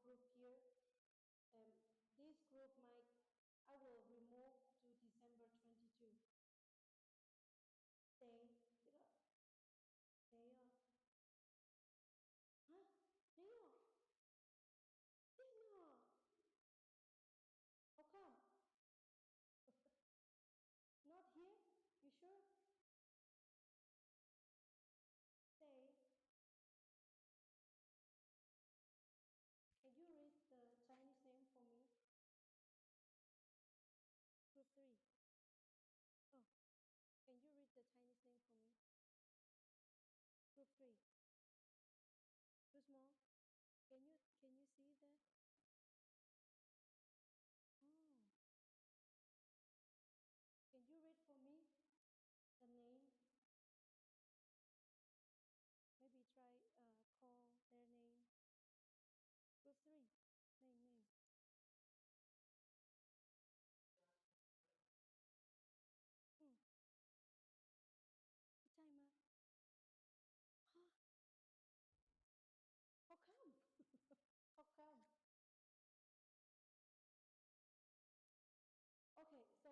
group here. This group I will remove to December 22. Stay. Get up. Stay up. Huh? Stay up. Stay up. How come? Not here? You sure? Stay. Can you read the Chinese name for me? Group 3. Oh, can you read the Chinese name for me? Group 3. Too small? Can you see that? Oh, can you read for me the name? Maybe try call their name. Group 3. Name. Hmm. Cái trai mà. Huh? How come? How come? Okay, so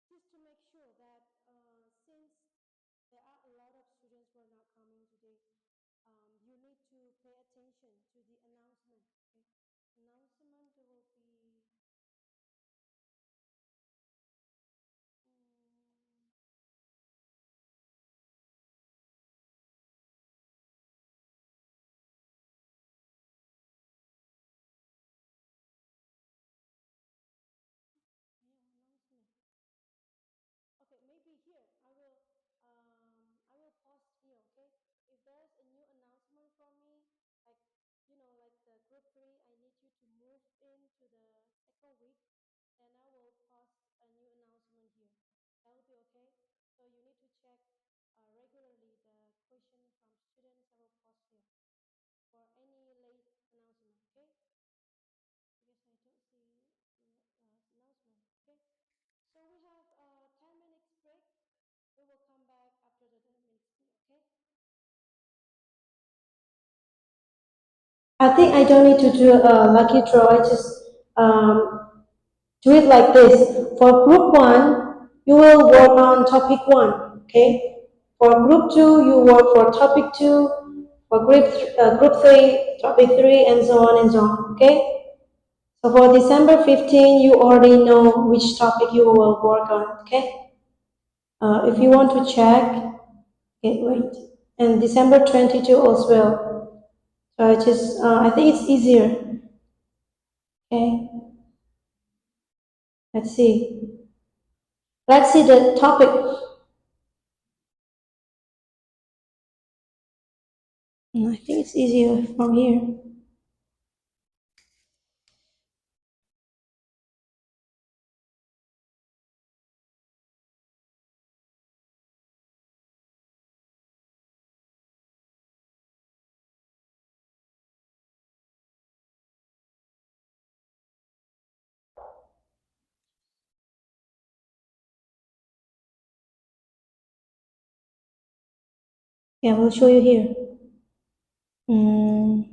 just to make sure that since there are a lot of students who are not coming today, you need to pay attention to the announcement. Okay, announcement will be. Um, yeah, announcement. Okay, maybe here I will pause here. Okay, if there's a new announcement from me, like like the group 3, I need you to move into the second week, then I will post a new announcement here. That will be okay. So you need to check regularly the question from students. I will post here for any late announcement. Okay, because I don't see announcement. Okay, so we have a 10 minutes break. We will come back after the 10 minutes break. Okay. I think I don't need to do a lucky draw. I just um, do it like this. For group one, you will work on topic one. Okay. For group two, you work for topic two. For group three, topic three, and so on and so on. Okay. So for December 15, you already know which topic you will work on. Okay. If you want to check, okay, wait. And December 22 as well. So I think it's easier. Okay, let's see. Let's see the topic. I think it's easier from here. Yeah, we'll show you here. Mm,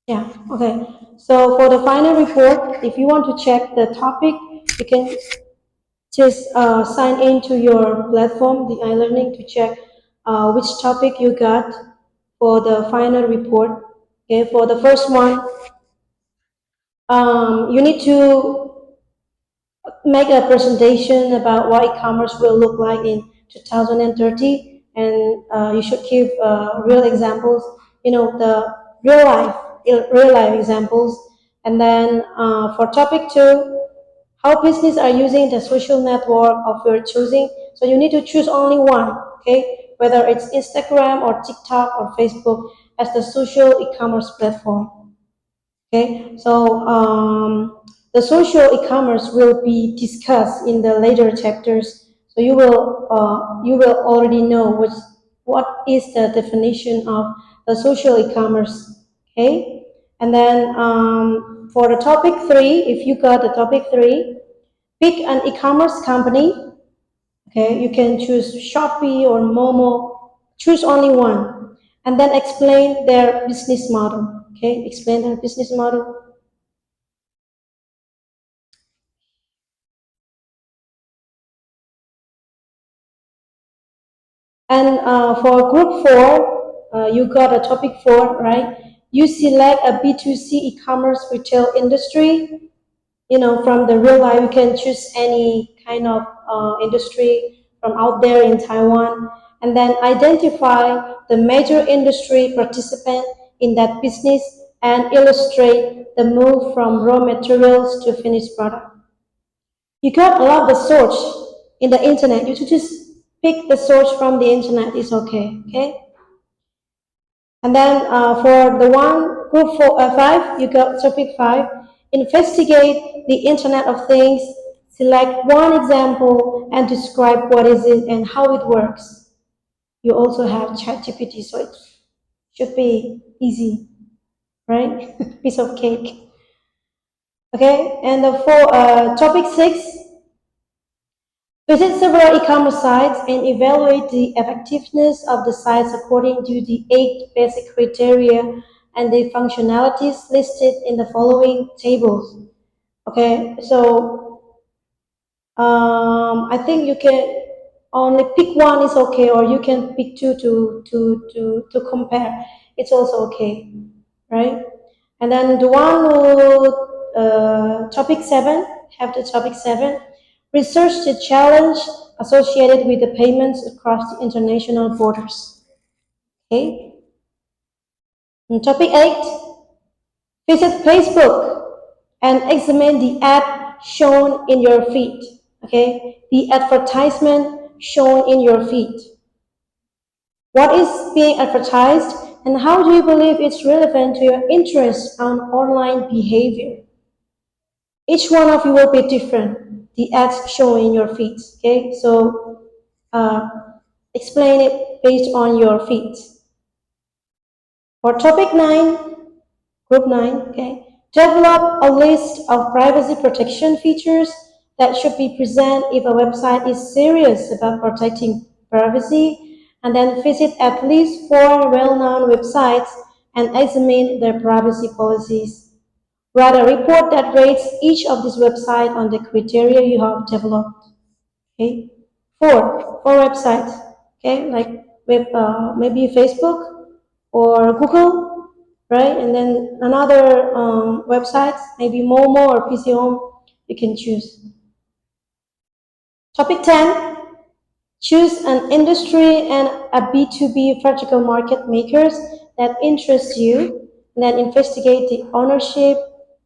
yeah, okay. So for the final report, if you want to check the topic, you can just sign into your platform, the iLearning, to check which topic you got for the final report. Okay, for the first one, you need to make a presentation about what e-commerce will look like in 2030, and you should give real examples, the real life real life examples. And then for topic two, how business are using the social network of your choosing. So you need to choose only one. Okay, whether it's Instagram or TikTok or Facebook as the social e-commerce platform. Okay, so the social e-commerce will be discussed in the later chapters. So you will already know what is the definition of the social e-commerce. Okay, and then for the topic three, if you got the topic three, pick an e-commerce company. Okay, you can choose Shopee or Momo. Choose only one, and then explain their business model. Okay, explain their business model. And for group 4, you got a topic 4, right? You select a B2C e-commerce retail industry. From the real life, you can choose any kind of industry from out there in Taiwan, and then identify the major industry participant in that business and illustrate the move from raw materials to finished product. You can't allow the source in the internet. You should just pick the source from the internet. It's okay. Okay. And then for the one group 5, you got topic 5. Investigate the Internet of Things. Select one example and describe what is it and how it works. You also have ChatGPT, so it should be easy, right? Piece of cake. Okay. And for topic 6, visit several e-commerce sites and evaluate the effectiveness of the sites according to the 8 basic criteria and the functionalities listed in the following tables. Okay, so I think you can only pick one is okay, or you can pick two to compare. It's also okay, right? And then the one who topic 7, have the topic 7, research the challenge associated with the payments across the international borders. Okay. And topic 8, visit Facebook and examine the ad shown in your feed. Okay, the advertisement shown in your feed. What is being advertised, and how do you believe it's relevant to your interest on online behavior? Each one of you will be different. The ads shown in your feeds. Okay, so uh, explain it based on your feeds. For topic 9, group 9, okay, develop a list of privacy protection features that should be present if a website is serious about protecting privacy, and then visit at least 4 well-known websites and examine their privacy policies. Write a report that rates each of these websites on the criteria you have developed. Okay, four websites. Okay, like maybe Facebook or Google, right? And then another websites, maybe Momo or PC Home. You can choose. Topic 10. Choose an industry and a B2B vertical market makers that interest you, and then investigate the ownership,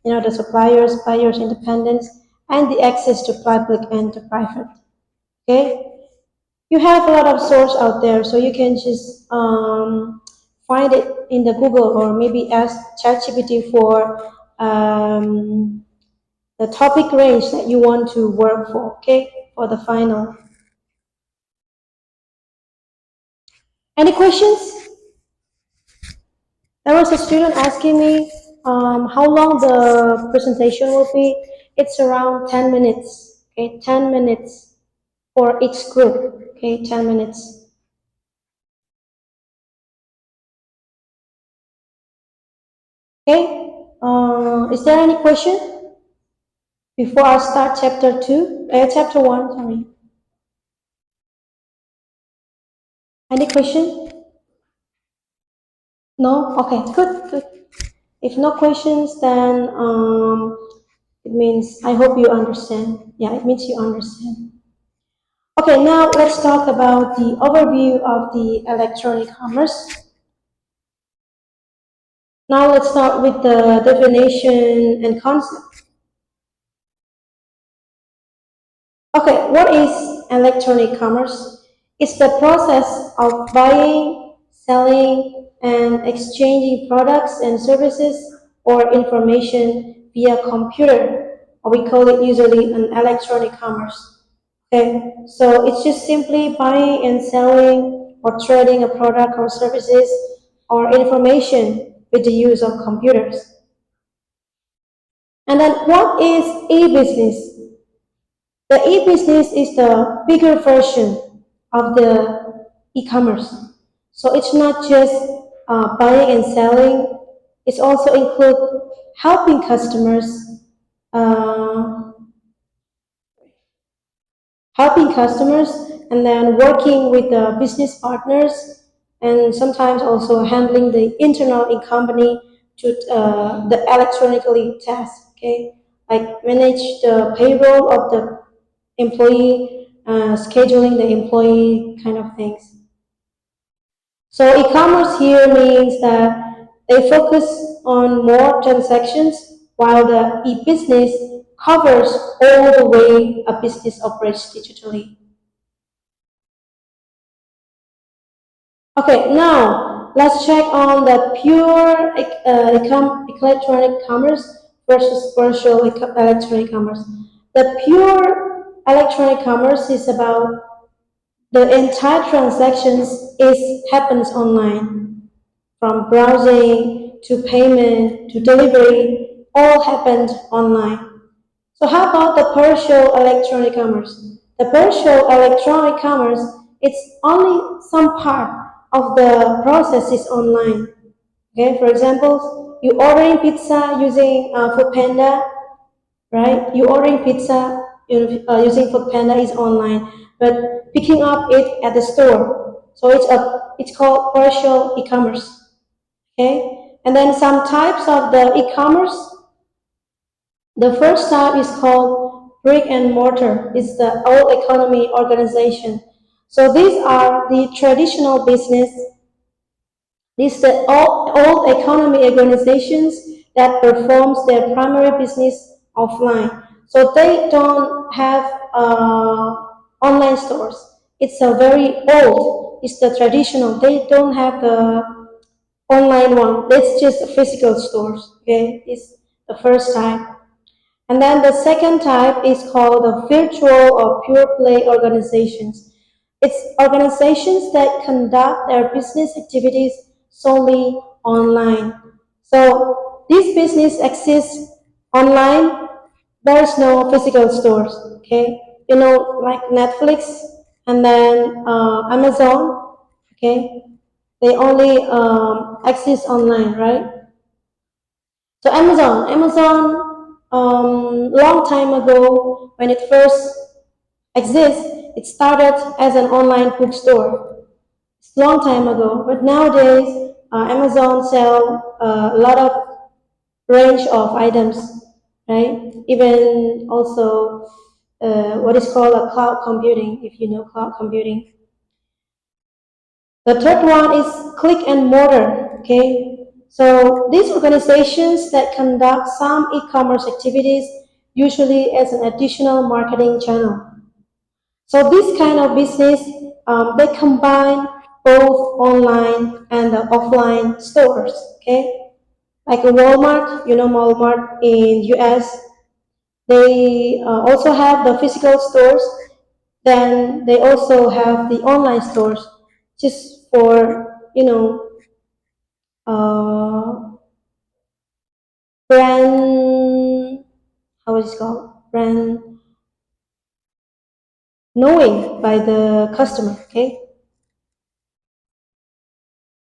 the suppliers, buyers, independents, and the access to public and to private. Okay, you have a lot of source out there, so you can just find it in the Google or maybe ask ChatGPT for the topic range that you want to work for. Okay, for the final. Any questions? There was a student asking me how long the presentation will be. It's around 10 minutes. Okay, 10 minutes for each group. Okay, 10 minutes. Okay, is there any question before I start chapter 2? Chapter 1, sorry. Any question? No? Okay, good, good. If no questions, then it means I hope you understand. Yeah, it means you understand. Okay, now let's talk about the overview of the electronic commerce. Now let's start with the definition and concept. Okay, what is electronic commerce? It's the process of buying, selling, and exchanging products and services or information via computer, or we call it usually an electronic commerce. Okay, so it's just simply buying and selling or trading a product or services or information with the use of computers. And then what is e-business? The e-business is the bigger version of the e-commerce. So it's not just buying and selling. It's also include helping customers, uh, and then working with the business partners, and sometimes also handling the internal in company to the electronically task. Okay, like manage the payroll of the employee, scheduling the employee kind of things. So e-commerce here means that they focus on more transactions, while the e-business covers all the way a business operates digitally. Okay, now let's check on the pure electronic commerce versus virtual electronic commerce. The pure electronic commerce is about the entire transactions is happens online, from browsing to payment to delivery, all happened online. So how about the partial electronic commerce? The partial electronic commerce, it's only some part of the process is online. Okay, for example, you ordering pizza using Foodpanda, right? You ordering pizza using Foodpanda is online, but picking up it at the store, so it's called partial e-commerce. Okay, and then some types of the e-commerce. The first type is called brick and mortar. It's the old economy organization. So these are the traditional business. These are the old economy organizations that performs their primary business offline. So they don't have online stores. It's a very old. It's the traditional. They don't have the online one. It's just physical stores. Okay, it's the first type. And then the second type is called the virtual or pure play organizations. It's organizations that conduct their business activities solely online. So this business exists online. There is no physical stores. Okay, like Netflix and then Amazon. Okay, they only exist online, right? So Amazon, long time ago when it first exists, it started as an online bookstore. It's long time ago, but nowadays Amazon sell a lot of range of items, right? Even also what is called a cloud computing, if you know cloud computing. The third one is click and mortar. Okay, so these organizations that conduct some e-commerce activities usually as an additional marketing channel. So this kind of business, they combine both online and the offline stores. Okay, like a Walmart, Walmart in US, they also have the physical stores. Then they also have the online stores, just for uh, brand, how is it called, brand knowing by the customer. Okay,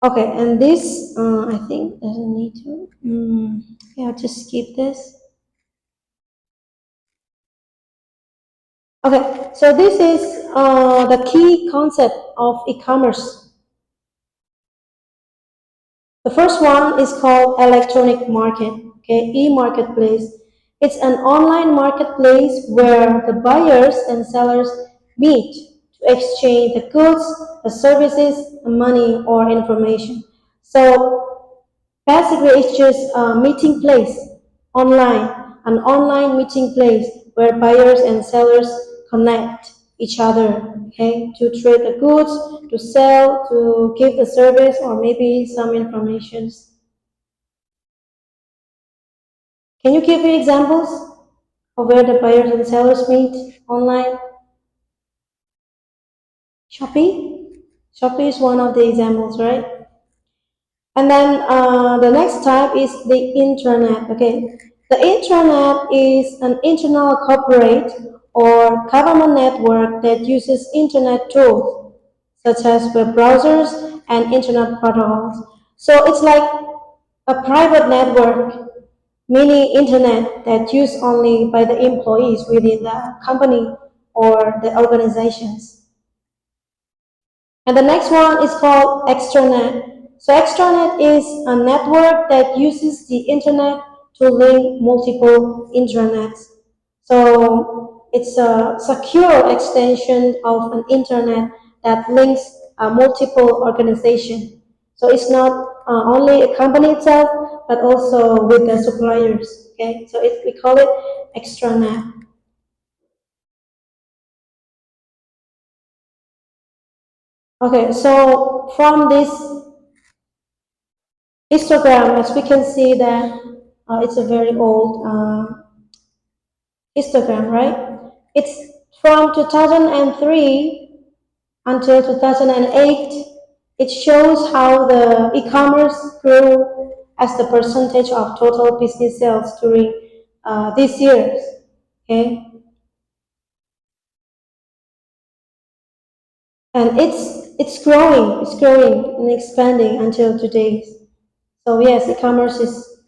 and this I think doesn't need to. Yeah, I'll just skip this. Okay, so this is the key concept of e-commerce. The first one is called electronic market, okay, e-marketplace. It's an online marketplace where the buyers and sellers meet to exchange the goods, the services, the money, or information. So basically, it's just a meeting place online, an online meeting place where buyers and sellers connect each other, okay, to trade the goods, to sell, to give the service, or maybe some information. Can you give me examples of where the buyers and sellers meet online? Shopee? Shopee is one of the examples, right? And then the next type is the intranet. Okay, the intranet is an internal corporate or government network that uses internet tools such as web browsers and internet protocols. So it's like a private network, mini internet that used only by the employees within the company or the organizations. And the next one is called extranet. So extranet is a network that uses the internet to link multiple intranets. So it's a secure extension of an internet that links multiple organizations. So it's not only a company itself, but also with the suppliers. Okay, so we call it extranet. Okay, so from this histogram, as we can see that it's a very old histogram, right? It's from 2003 until 2008. It shows how the e-commerce grew as the percentage of total business sales during these years. Okay, and it's growing and expanding until today. So yes, e-commerce is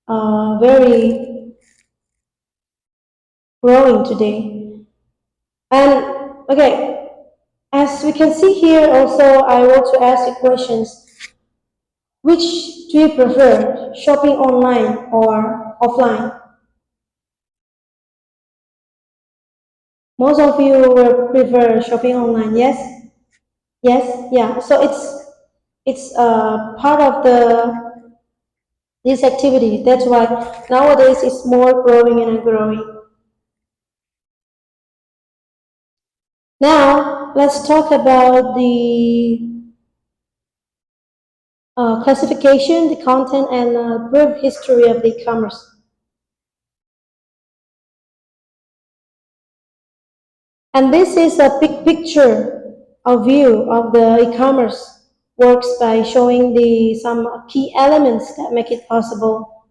very growing today. And okay, as we can see here, also I want to ask you questions. Which do you prefer, shopping online or offline? Most of you will prefer shopping online. Yes, yes, yeah. So it's part of the this activity. That's why nowadays it's more growing and growing. Now let's talk about the classification, the content, and brief history of the e-commerce. And this is a big picture, a view of the e-commerce works by showing the some key elements that make it possible.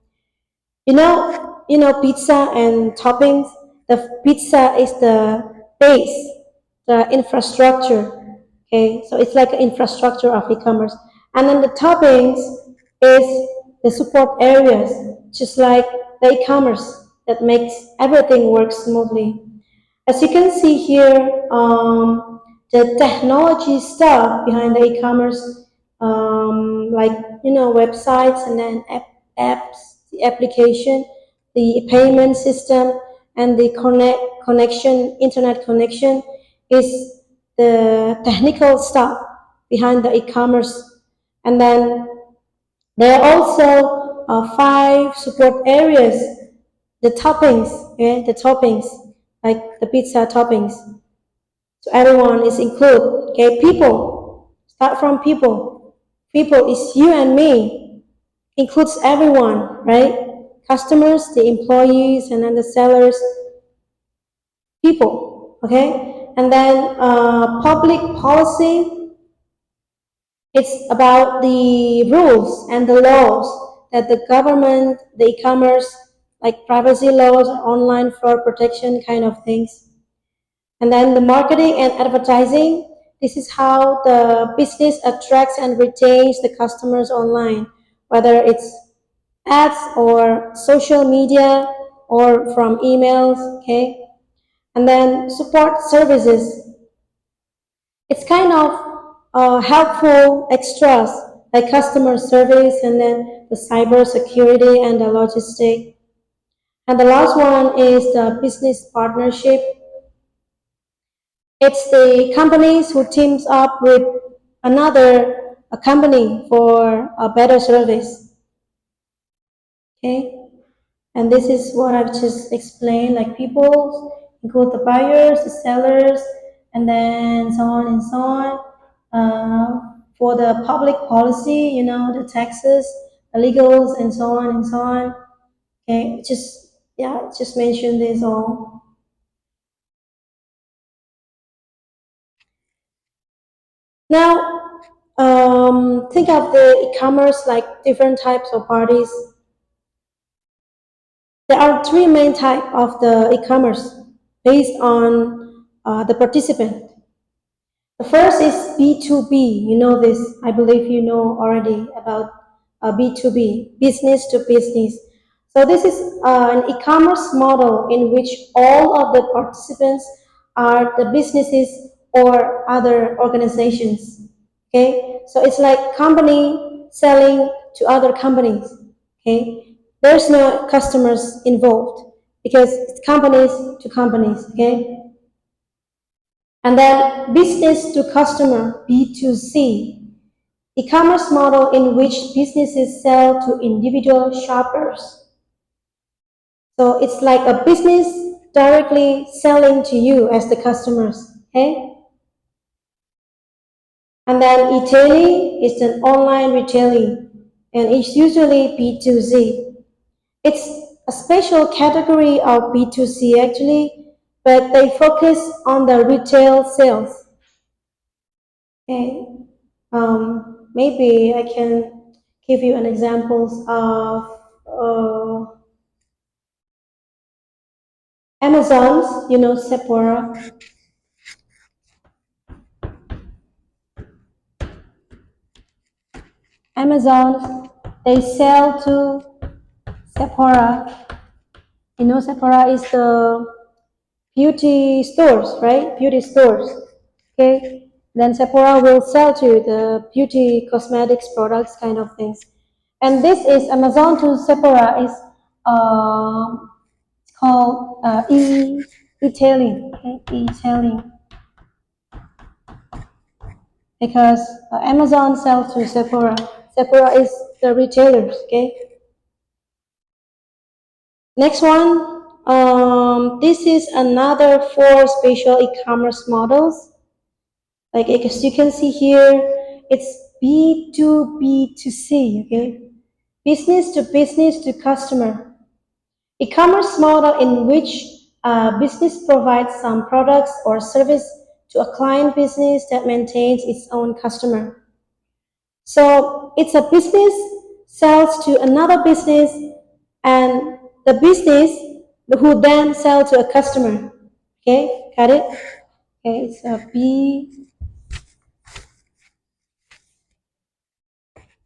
Pizza and toppings. The pizza is the base, the infrastructure. Okay, so it's like an infrastructure of e-commerce. And then the toppings is the support areas, just like the e-commerce that makes everything work smoothly. As you can see here, the technology stuff behind the e-commerce, like websites and then apps, the application, the payment system, and the internet connection is the technical stuff behind the e-commerce. And then there are also five support areas, the toppings, okay, the toppings, like the pizza toppings. So everyone is included. Okay, people. Start from people. People is you and me. Includes everyone, right? Customers, the employees, and then the sellers. People. Okay, and then public policy. It's about the rules and the laws that the government, the e-commerce, like privacy laws, online fraud protection kind of things. And then the marketing and advertising. This is how the business attracts and retains the customers online, whether it's ads or social media or from emails, okay? And then support services. It's kind of helpful extras like customer service and then the cyber security and the logistic. And the last one is the business partnership. It's the companies who teams up with another a company for a better service. Okay, and this is what I've just explained. Like people include the buyers, the sellers, and then so on and so on. For the public policy, the taxes, the legals, and so on and so on. Okay, just mention this all. Now, think of the e-commerce like different types of parties. There are three main types of the e-commerce based on the participant. The first is B2B. You know this. I believe you know already about B2B, business to business. So this is an e-commerce model in which all of the participants are the businesses or other organizations. Okay, so it's like company selling to other companies. Okay, there's no customers involved because it's companies to companies. Okay, and then business to customer, B2C, e-commerce model in which businesses sell to individual shoppers. So it's like a business directly selling to you as the customers, okay? And then e-tailing is an online retailing, and it's usually B2C. It's a special category of B2C actually, but they focus on the retail sales. Okay. Maybe I can give you an examples of Amazon's, Sephora. Amazon, they sell to Sephora. Sephora is the beauty stores, right? Beauty stores. Okay. Then Sephora will sell to the beauty cosmetics products kind of things. And this is Amazon to Sephora is called e-tailing, okay? E-tailing, because Amazon sells to Sephora. Sephora is the retailers, okay? Next one, this is another four special e-commerce models. Like as you can see here, it's B2B to C, okay? Business to customer. E-commerce model in which a business provides some products or service to a client business that maintains its own customer. So it's a business sells to another business and the business who then sell to a customer. Okay, got it? Okay, it's a B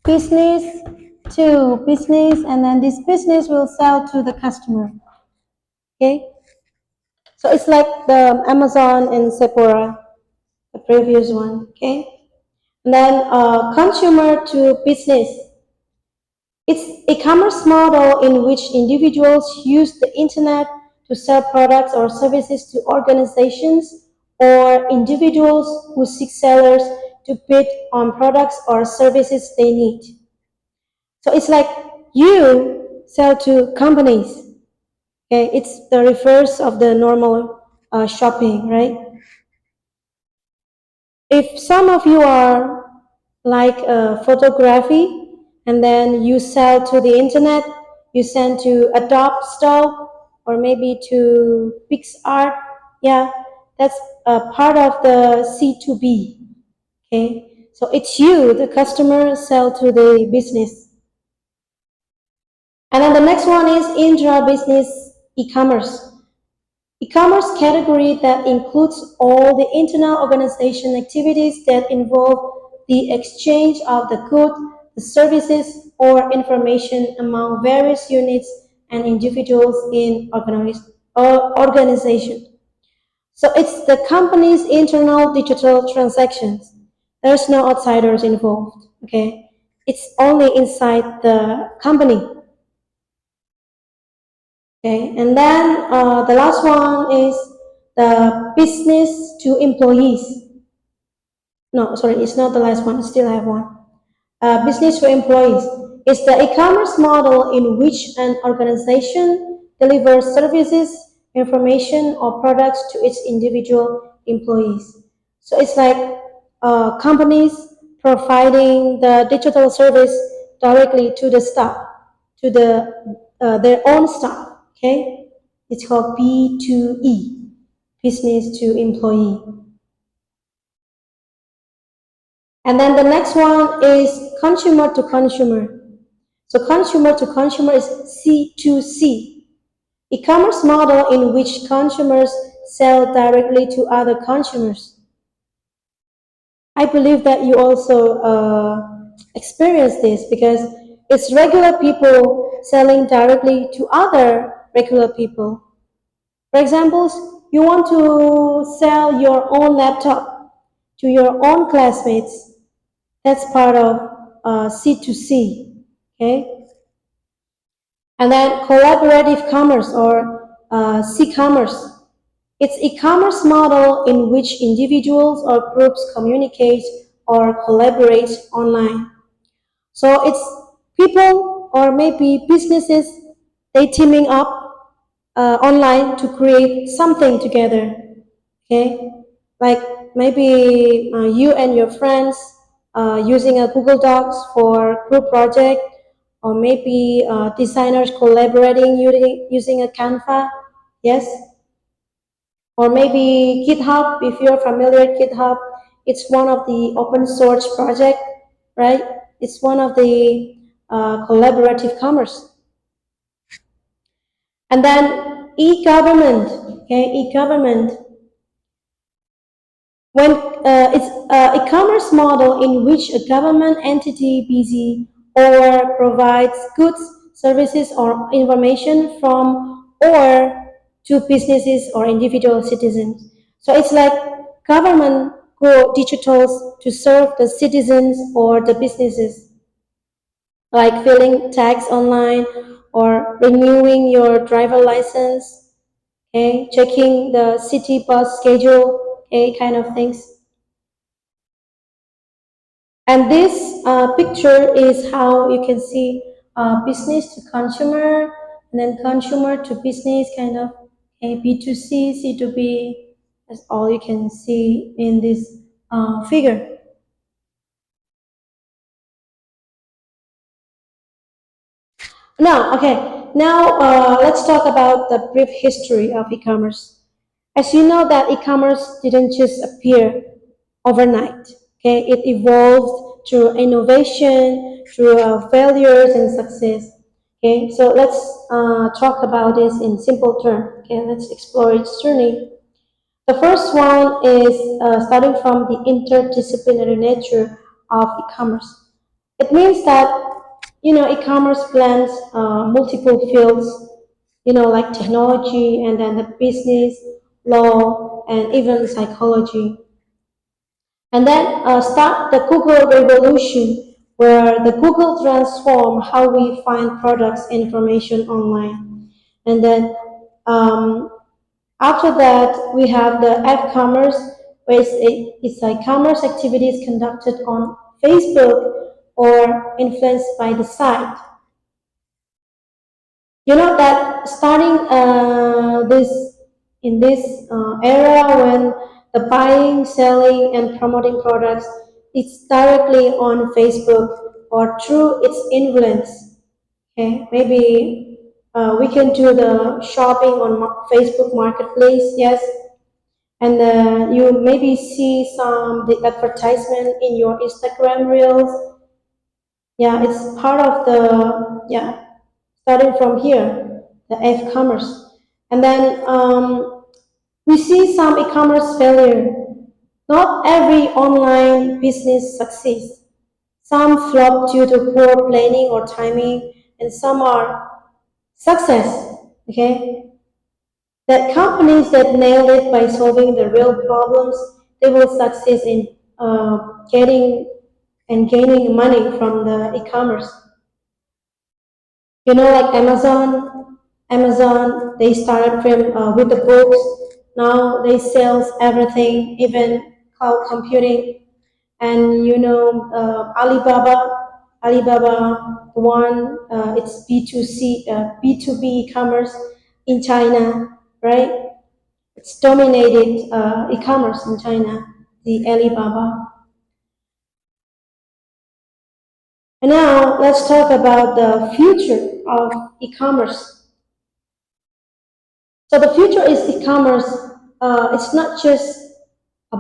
business to business and then this business will sell to the customer. Okay? So it's like the Amazon and Sephora, the previous one, okay? And then consumer to business. It's a commerce model in which individuals use the internet to sell products or services to organizations or individuals who seek sellers to bid on products or services they need. So it's like you sell to companies. Okay, it's the reverse of the normal shopping, right? If some of you are like photography and then you sell to the internet, you send to Adobe Stock or maybe to PixArt, yeah, that's a part of the C2B, okay? So it's you, the customer, sell to the business. And then the next one is intra-business e-commerce. E-commerce category that includes all the internal organization activities that involve the exchange of the goods, the services, or information among various units and individuals in organization. So it's the company's internal digital transactions. There's no outsiders involved, okay? It's only inside the company. Okay, and then the last one is the business to employees. No, sorry, it's not the last one. I still have one. Business to employees is the e-commerce model in which an organization delivers services, information, or products to its individual employees. So it's like companies providing the digital service directly to the staff, to their own staff. Okay, it's called B2E, business to employee. And then the next one is consumer to consumer. So consumer to consumer is C2C, e-commerce model in which consumers sell directly to other consumers. I believe that you also experience this because it's regular people selling directly to other regular people. For example, you want to sell your own laptop to your own classmates. That's part of C2C. Okay, and then collaborative commerce or C-commerce. It's e-commerce model in which individuals or groups communicate or collaborate online. So it's people or maybe businesses, they teaming up online to create something together. Okay, like maybe you and your friends using a Google Docs for group project, or maybe designers collaborating using a Canva. Yes, or maybe GitHub, if you're familiar with GitHub, it's one of the open source project, right? It's one of the collaborative commerce. And then e-government, okay, e-government. When it's a e-commerce model in which a government entity busy or provides goods, services, or information from or to businesses or individual citizens. So it's like government go digital to serve the citizens or the businesses, like filling tax online or renewing your driver license, okay, checking the city bus schedule, okay, kind of things. And this picture is how you can see business to consumer, and then consumer to business, kind of a B2C, C2B. That's all you can see in this figure. Now, okay, now let's talk about the brief history of e-commerce. As you know that e-commerce didn't just appear overnight. Okay, it evolved through innovation, through failures and success. Okay, so let's talk about this in simple terms. Okay, let's explore its journey. The first one is starting from the interdisciplinary nature of e-commerce. It means that e-commerce blends multiple fields, like technology and then the business, law, and even psychology. And then start the Google revolution, where the Google transform how we find products and information online. And then after that, we have the app commerce, where it's like commerce activities conducted on Facebook or influenced by the site. You know that starting this in this era when the buying, selling, and promoting products it's directly on Facebook or through its influence. Okay, maybe we can do the shopping on Facebook Marketplace. Yes, and you maybe see some the advertisement in your Instagram reels. Yeah, it's part of the starting from here, the e-commerce. And then we see some e-commerce failure. Not every online business succeeds. Some flop due to poor planning or timing, and some are success. Okay, that companies that nail it by solving the real problems, they will succeed in getting and gaining money from the e-commerce. Like Amazon, they started from with the books. Now they sell everything, even cloud computing. And Alibaba, the one it's B2C, B2B e-commerce in China, right? It's dominated e-commerce in China, the Alibaba. And now let's talk about the future of e-commerce. So the future is e-commerce. It's not just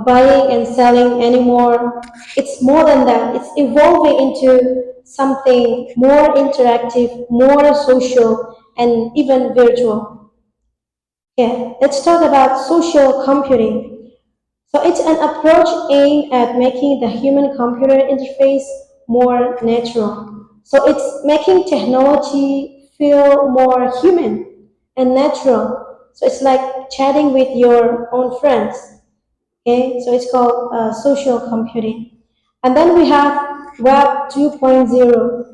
buying and selling anymore. It's more than that. It's evolving into something more interactive, more social, and even virtual. Yeah, let's talk about social computing. So it's an approach aimed at making the human-computer interface more natural. So it's making technology feel more human and natural. So it's like chatting with your own friends. Okay, so it's called social computing. And then we have Web 2.0.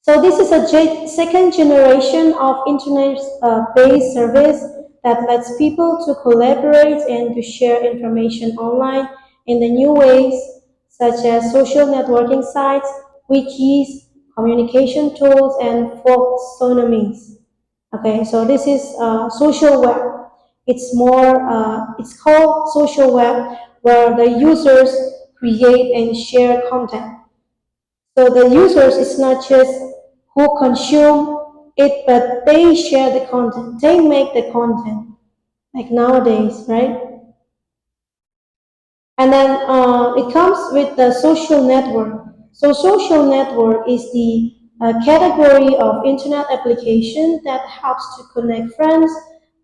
So this is a second generation of internet-based service that lets people to collaborate and to share information online in the new ways, such as social networking sites, wikis, communication tools, and folksonomies. Okay, so this is social web. It's called social web, where the users create and share content. So the users is not just who consume it, but they share the content. They make the content, like nowadays, right? And then it comes with the social network. So social network is the category of internet application that helps to connect friends,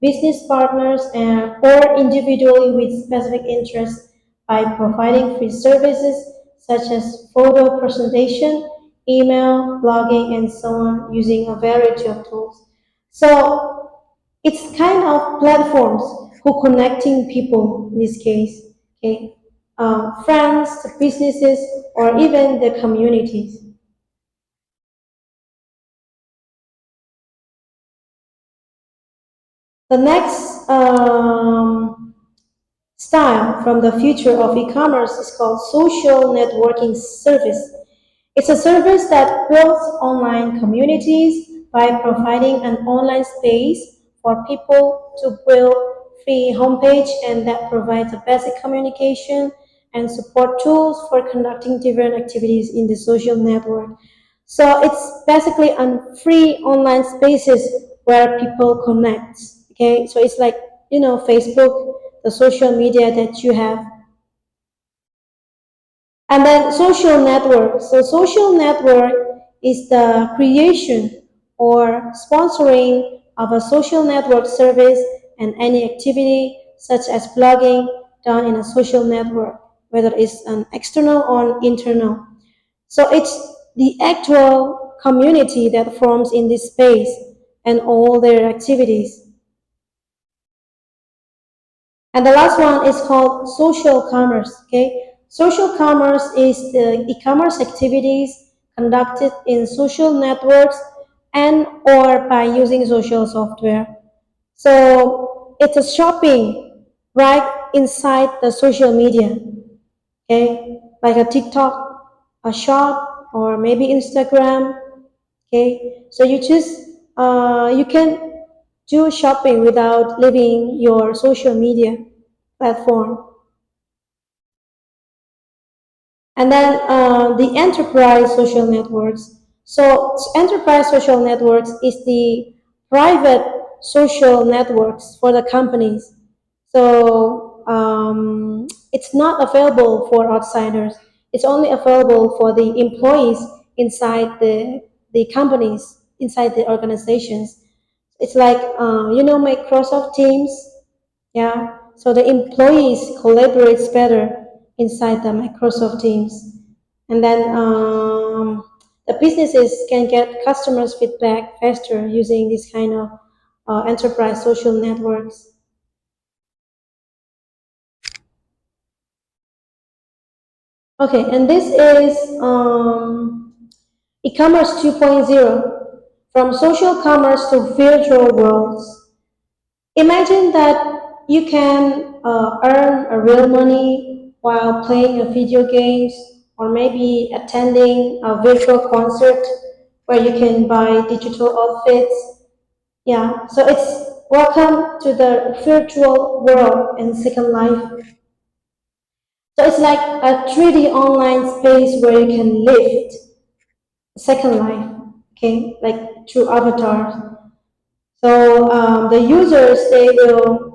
business partners, or individually with specific interests by providing free services such as photo presentation, email, blogging, and so on using a variety of tools. So it's kind of platforms who connecting people in this case, okay, friends, businesses, or even the communities. The next style from the future of e-commerce is called social networking service. It's a service that builds online communities by providing an online space for people to build free homepage and that provides a basic communication and support tools for conducting different activities in the social network. So it's basically a free online spaces where people connect. Okay, so it's like Facebook, the social media that you have. And then social network. So social network is the creation or sponsoring of a social network service and any activity such as blogging done in a social network, whether it's an external or internal. So it's the actual community that forms in this space and all their activities. And the last one is called social commerce. Okay, social commerce is the e-commerce activities conducted in social networks and or by using social software. So it's a shopping right inside the social media. Okay, like a TikTok, a shop, or maybe Instagram. Okay, so you can do shopping without leaving your social media platform. And then the enterprise social networks. So enterprise social networks is the private social networks for the companies. So it's not available for outsiders. It's only available for the employees inside the companies, inside the organizations. It's like, Microsoft Teams. Yeah, so the employees collaborates better inside the Microsoft Teams, and then the businesses can get customers' feedback faster using this kind of enterprise social networks. Okay, and this is e-commerce 2.0, from social commerce to virtual worlds. Imagine that you can earn a real money while playing a video games or maybe attending a virtual concert where you can buy digital outfits. Yeah, so it's welcome to the virtual world and Second Life. So it's like a 3D online space where you can live Second Life, okay, like through avatars. So the users, they will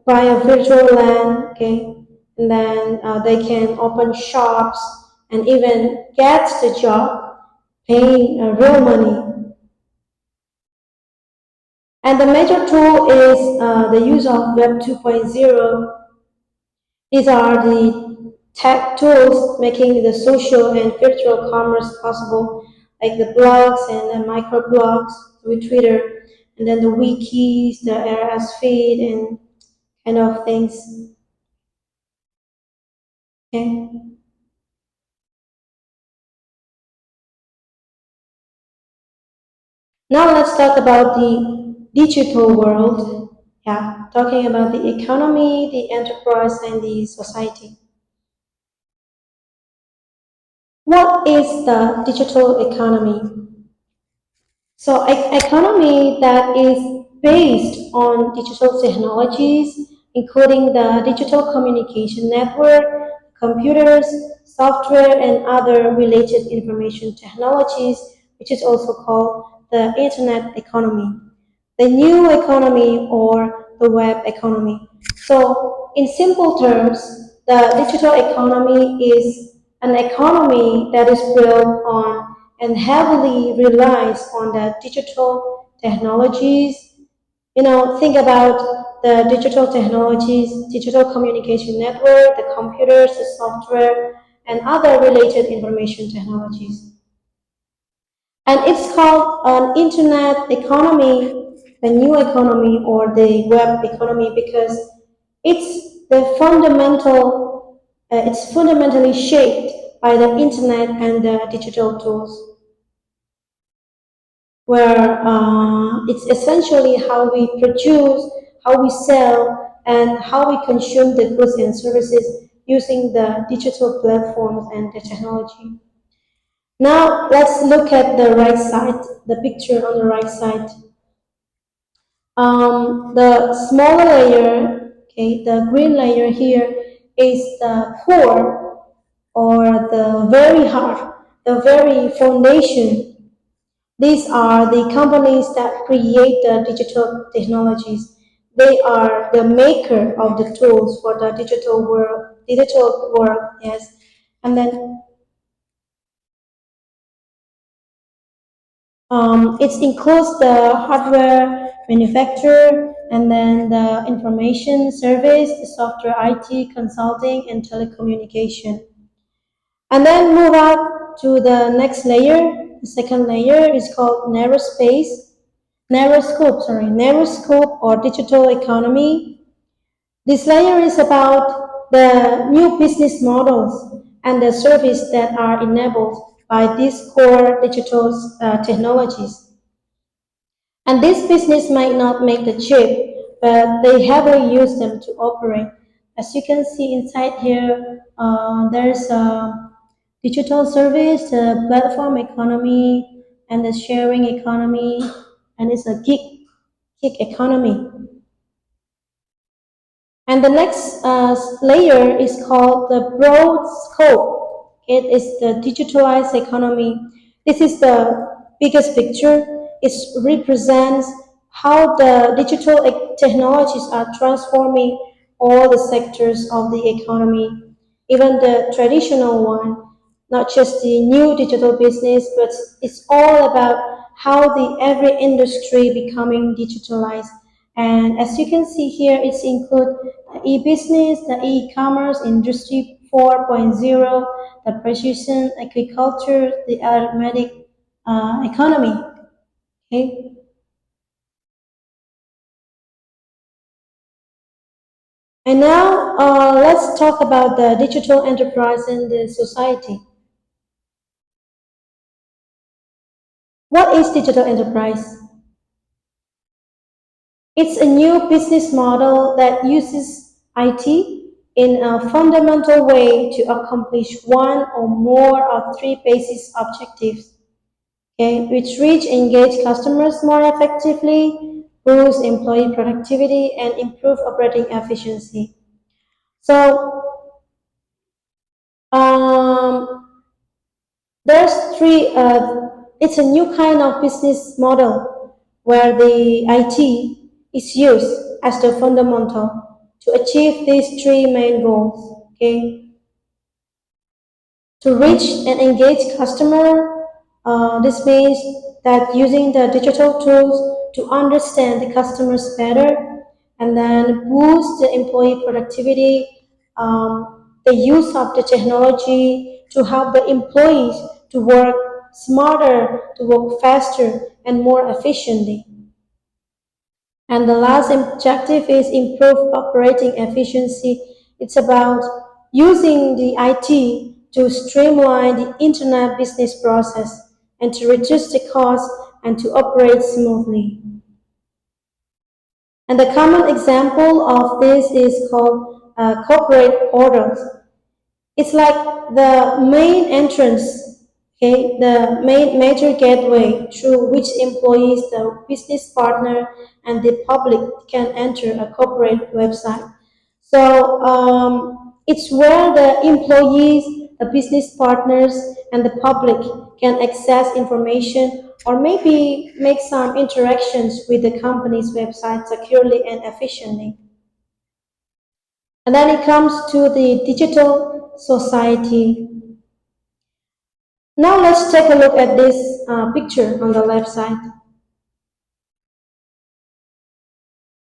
buy a virtual land, okay, and then they can open shops and even get the job paying real money. And the major tool is the use of Web 2.0. These are the tech tools making the social and virtual commerce possible, like the blogs and the microblogs with Twitter, and then the wikis, the RSS feed, and kind of things. Okay. Now let's talk about the digital world. Yeah, talking about the economy, the enterprise, and the society. What is the digital economy? So, economy that is based on digital technologies, including the digital communication network, computers, software, and other related information technologies, which is also called the Internet economy, the new economy, or the web economy. So, in simple terms, the digital economy is an economy that is built on and heavily relies on the digital technologies. Think about the digital technologies, digital communication network, the computers, the software, and other related information technologies. And it's called an internet economy, the new economy, or the web economy because it's fundamentally shaped by the internet and the digital tools, where it's essentially how we produce, how we sell, and how we consume the goods and services using the digital platforms and the technology. Now let's look at the right side, the picture on the right side. The smaller layer, okay, the green layer here is the core or the very heart, the very foundation. These are the companies that create the digital technologies. They are the maker of the tools for the digital world, yes. And then it includes the hardware manufacturer and then the information service, the software IT, consulting, and telecommunication. And then move up to the next layer. The second layer is called narrow scope or digital economy. This layer is about the new business models and the service that are enabled by these core digital technologies. And this business might not make the chip, but they heavily use them to operate. As you can see inside here, there's a digital service, the platform economy, and the sharing economy, and it's a gig economy. And the next layer is called the broad scope. It is the digitalized economy. This is the biggest picture. It represents how the digital technologies are transforming all the sectors of the economy, even the traditional one, not just the new digital business, but it's all about how the every industry becoming digitalized. And as you can see here, it's include the e-business, the e-commerce, industry 4.0, the precision agriculture, the automatic economy. Okay. And now let's talk about the digital enterprise and the society. What is digital enterprise? It's a new business model that uses IT in a fundamental way to accomplish one or more of three basic objectives, okay, which reach engage customers more effectively, boost employee productivity, and improve operating efficiency. So um, there's three. It's a new kind of business model where the IT is used as the fundamental to achieve these three main goals. Okay, to reach and engage customer, This means that using the digital tools to understand the customers better and then boost the employee productivity, the use of the technology to help the employees to work smarter, to work faster and more efficiently. And the last objective is improve operating efficiency. It's about using the IT to streamline the internet business process and to reduce the cost and to operate smoothly. And the common example of this is called corporate portals. It's like the main entrance, okay, the main major gateway through which employees, the business partner, and the public can enter a corporate website. So it's where the employees, the business partners, and the public can access information or maybe make some interactions with the company's website securely and efficiently. And then it comes to the digital society. Now let's take a look at this picture on the left side.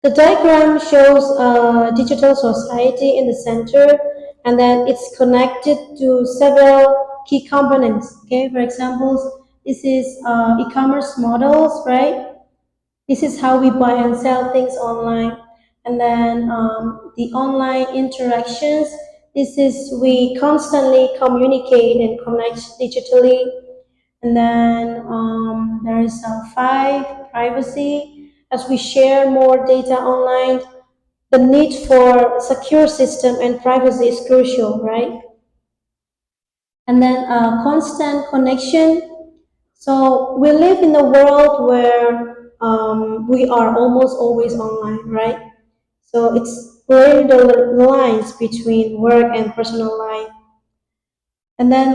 The diagram shows a digital society in the center, and then it's connected to several key components. Okay, for example, this is e-commerce models, right? This is how we buy and sell things online. And then the online interactions. This is we constantly communicate and connect digitally. And then there is five, privacy. As we share more data online, the need for secure system and privacy is crucial, right? And then constant connection. So we live in a world where we are almost always online, right? So it's blurring the lines between work and personal life. And then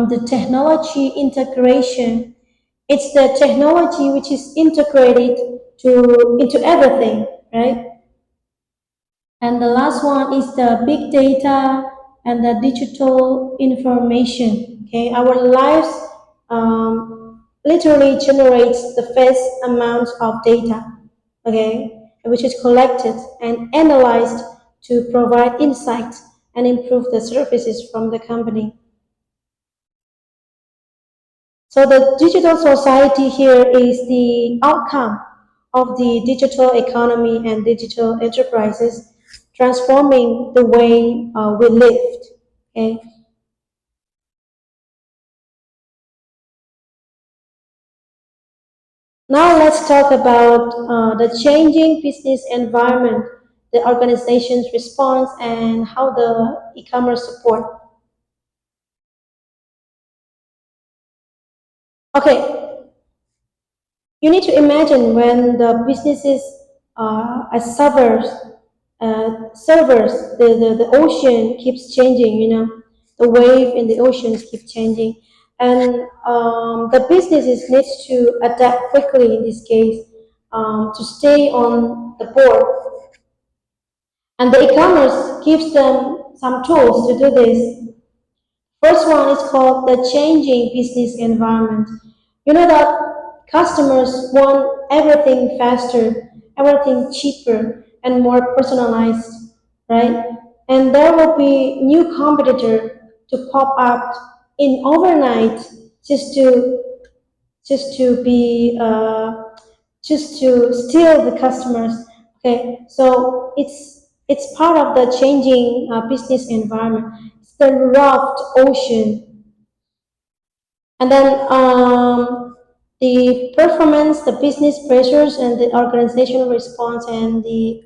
the technology integration. It's the technology which is integrated into everything, right? And the last one is the big data and the digital information. Okay, our lives literally generates the vast amount of data. Okay, which is collected and analyzed to provide insights and improve the services from the company. So the digital society here is the outcome of the digital economy and digital enterprises transforming the way we lived. Okay. Now let's talk about the changing business environment, the organization's response, and how the e-commerce support. Okay, you need to imagine when the businesses as servers, the ocean keeps changing, the wave in the oceans keep changing. And the businesses needs to adapt quickly in this case to stay on the board. And the e-commerce gives them some tools to do this. First one is called the changing business environment. You know that customers want everything faster, everything cheaper, and more personalized, right? And there will be new competitor to pop up in overnight just to just to be just to steal the customers. Okay, so it's part of the changing business environment. It's the rough ocean. And then the performance, the business pressures, and the organizational response, and the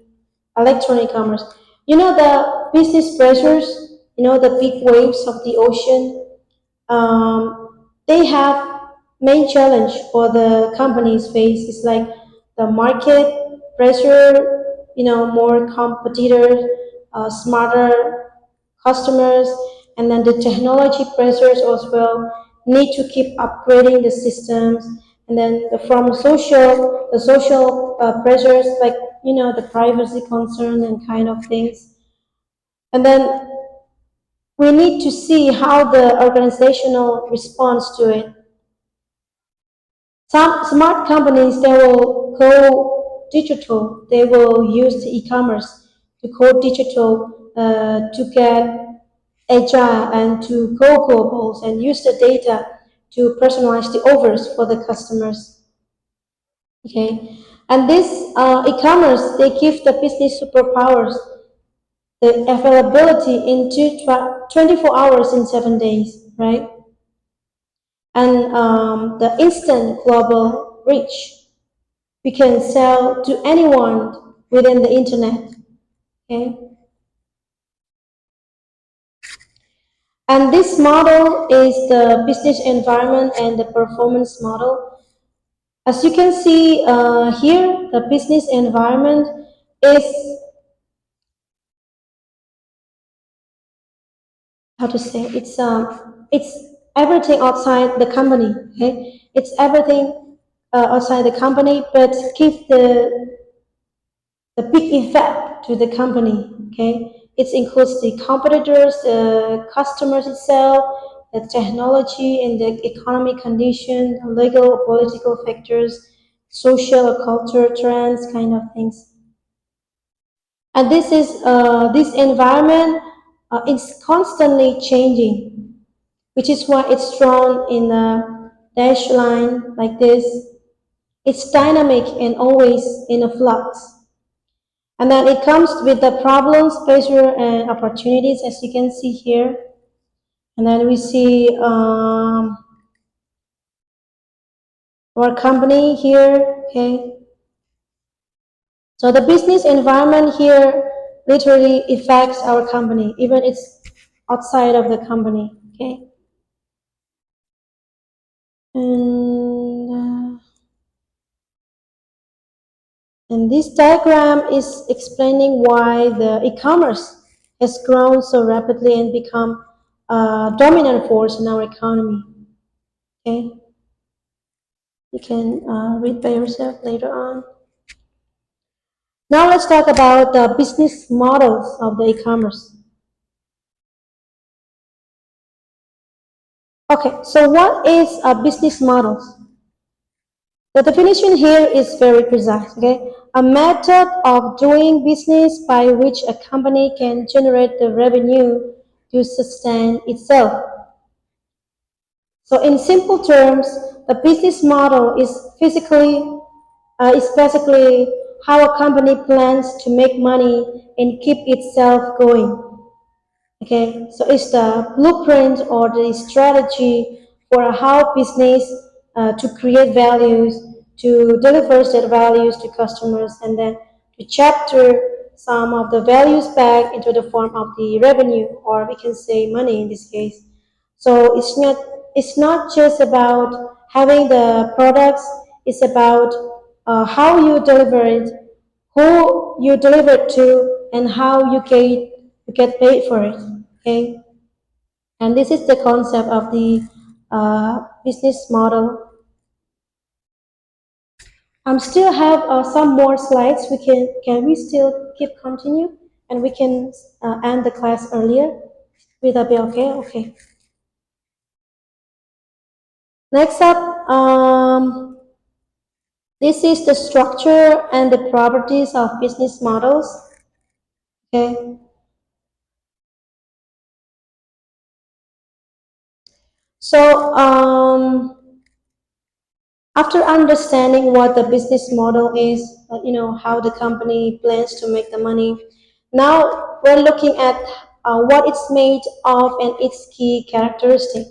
electronic commerce. You know the business pressures, the big waves of the ocean. They have main challenge for the companies face is like the market pressure, more competitors, smarter customers, and then the technology pressures as well need to keep upgrading the systems, and then the social pressures like the privacy concern and kind of things, and then we need to see how the organizational responds to it. Some smart companies, they will go digital. They will use the e-commerce to go digital, to get agile and to go global and use the data to personalize the offers for the customers. Okay, and this e-commerce, they give the business superpowers, the availability in 24 hours in 7 days, right? And the instant global reach. We can sell to anyone within the internet. Okay, and this model is the business environment and the performance model. As you can see here, the business environment is, how to say, it's everything outside the company. Okay, it's everything outside the company, but give the big effect to the company. Okay, it includes the competitors, the customers itself, the technology and the economic condition, legal or political factors, social or cultural trends, kind of things. And this environment is constantly changing, which is why it's drawn in a dash line like this. It's dynamic and always in a flux. And then it comes with the problems, pressure, and opportunities, as you can see here. And then we see our company here, okay? So the business environment here literally affects our company, even it's outside of the company, okay? And, uh, and this diagram is explaining why the e-commerce has grown so rapidly and become a dominant force in our economy, okay? You can read by yourself later on. Now let's talk about the business models of the e-commerce. Okay, so what is a business model? The definition here is very precise, okay? A method of doing business by which a company can generate the revenue to sustain itself. So in simple terms, the business model is basically how a company plans to make money and keep itself going. Okay, so it's the blueprint or the strategy for how business to create values, to deliver said values to customers, and then to chapter some of the values back into the form of the revenue, or we can say money in this case. So it's not just about having the products. It's about how you deliver it, who you deliver it to, and how you get paid for it. Okay, and this is the concept of the business model. Still have some more slides. Can we still keep continue, and we can end the class earlier? Will that be okay? Okay. Next up, this is the structure and the properties of business models. Okay. So after understanding what the business model is, how the company plans to make the money, now we're looking at what it's made of and its key characteristic.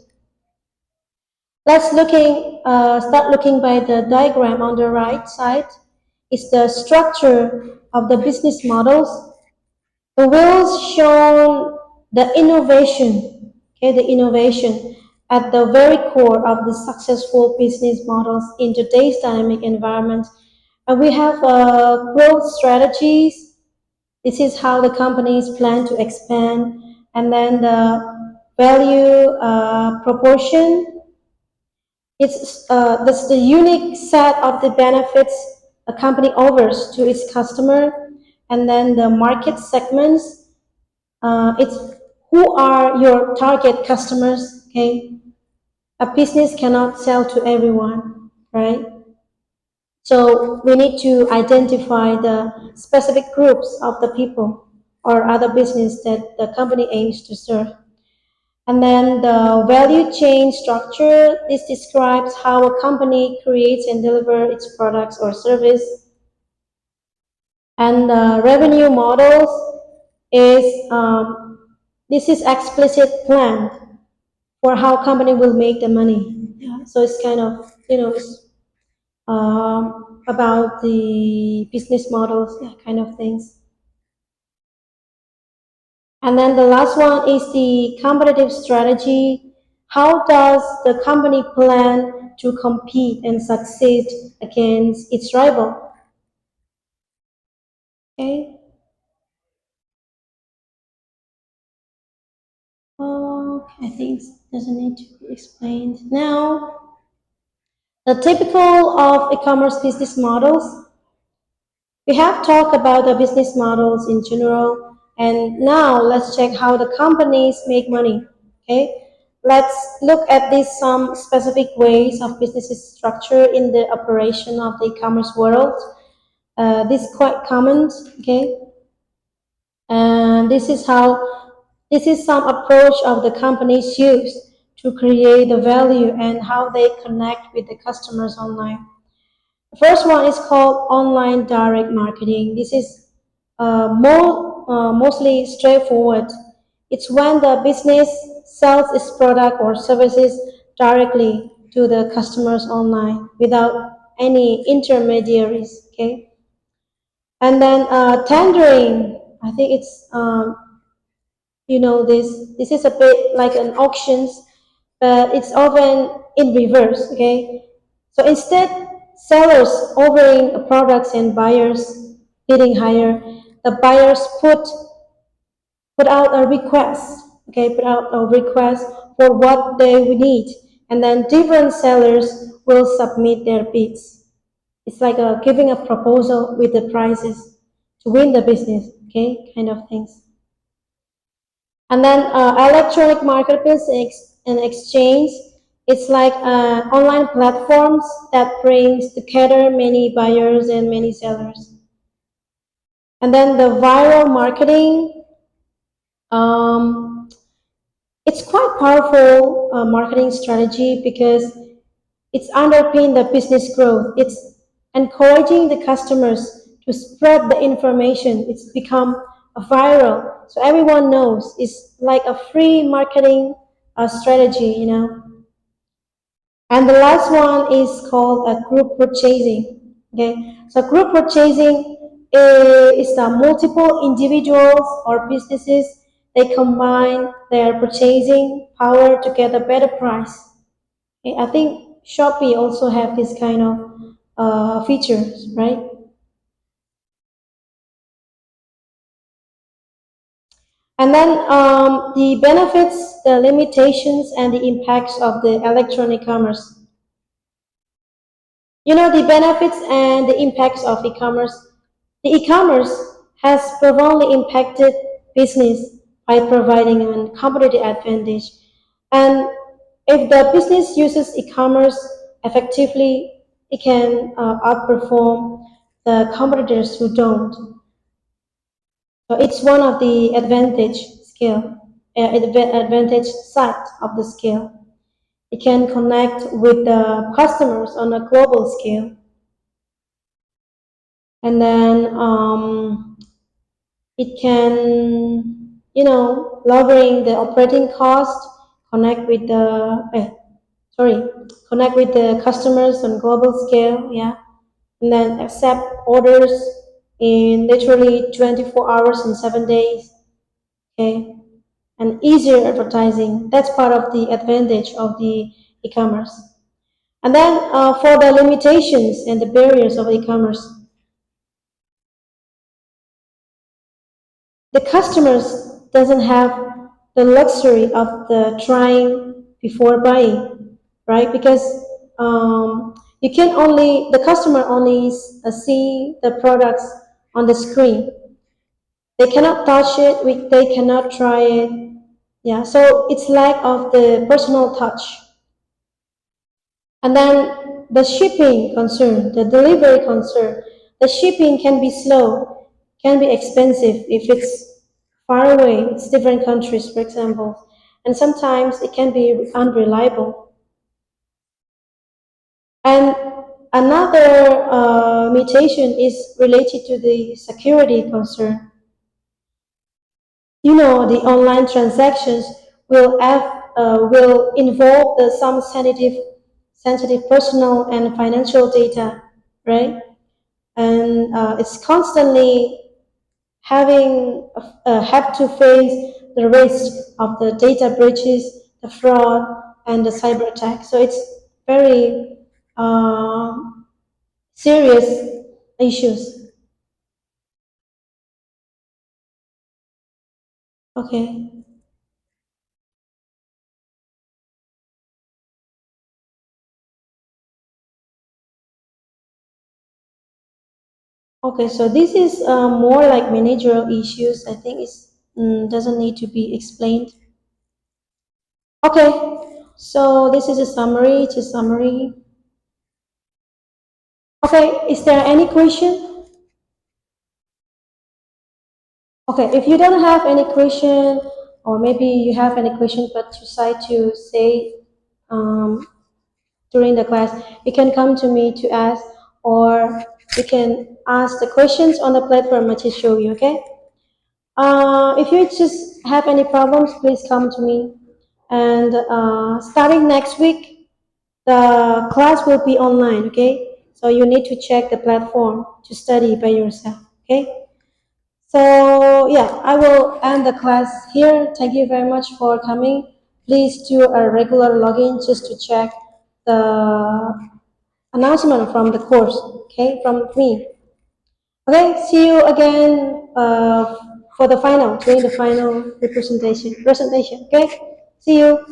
Start looking by the diagram on the right side. It's the structure of the business models. The wheels show the innovation, okay, the innovation at the very core of the successful business models in today's dynamic environment. And we have growth strategies. This is how the companies plan to expand. And then the value proportion. That's the unique set of the benefits a company offers to its customer. And then the market segments, it's who are your target customers, okay? A business cannot sell to everyone, right? So we need to identify the specific groups of the people or other business that the company aims to serve. And then the value chain structure, this describes how a company creates and delivers its products or service. And the revenue models is this is explicit plan for how company will make the money. Yeah. So it's kind of it's about the business models, yeah, kind of things. And then the last one is the competitive strategy. How does the company plan to compete and succeed against its rival? Okay. I think it doesn't need to be explained. Now, the typical of e-commerce business models. We have talked about the business models in general, and now let's check how the companies make money. Okay, let's look at these some specific ways of businesses structure in the operation of the e-commerce world. This is quite common. Okay, and this is some approach of the companies use to create the value and how they connect with the customers online. The first one is called online direct marketing. This is mostly straightforward. It's when the business sells its product or services directly to the customers online without any intermediaries. Okay, and then tendering. I think it's this is a bit like an auctions, but it's often in reverse. Okay, so instead sellers offering products and buyers bidding higher, the buyers put out a request. Okay, put out a request for what they need, and then different sellers will submit their bids. It's like giving a proposal with the prices to win the business. Okay, kind of things. And then electronic marketplace and exchange, it's like online platforms that brings together many buyers and many sellers. And then the viral marketing, um, it's quite powerful marketing strategy because it's underpin the business growth. It's encouraging the customers to spread the information. It's become a viral, so everyone knows. It's like a free marketing strategy. And the last one is called a group purchasing. Okay, so group purchasing is the multiple individuals or businesses. They combine their purchasing power to get a better price. Okay, I think Shopee also have this kind of features, right? And then the benefits, the limitations, and the impacts of the electronic commerce. The benefits and the impacts of e-commerce. The e-commerce has profoundly impacted business by providing a competitive advantage. And if the business uses e-commerce effectively, it can outperform the competitors who don't. So it's one of the advantage side of the scale. It can connect with the customers on a global scale. And then it can, lowering the operating cost, connect with the, connect with the customers on global scale, yeah, and then accept orders in literally 24 hours and 7 days, okay, and easier advertising. That's part of the advantage of the e-commerce. And then for the limitations and the barriers of e-commerce, the customers doesn't have the luxury of the trying before buying, right? Because the customer only see the products on the screen. They cannot touch it, they cannot try it. Yeah, so it's lack of the personal touch. And then the shipping concern, the delivery concern, the shipping can be slow, can be expensive if it's far away, it's different countries, for example, and sometimes it can be unreliable. And another mutation is related to the security concern. The online transactions will involve some sensitive personal and financial data, right? And it's constantly have to face the risk of the data breaches, the fraud, and the cyber attack. So it's very uh, serious issues. Okay. Okay, so this is more like managerial issues. I think it doesn't need to be explained. Okay, so this is a summary. It's a summary. Okay, is there any question? Okay, if you don't have any question, or maybe you have any question but you decide to say um, during the class, you can come to me to ask, or you can ask the questions on the platform I just show you. Okay. If you just have any problems, please come to me. And starting next week, the class will be online, okay? So you need to check the platform to study by yourself, okay? So yeah, I will end the class here. Thank you very much for coming. Please do a regular login just to check the announcement from the course, okay, from me. Okay, see you again for the final, during the final presentation. Okay, see you.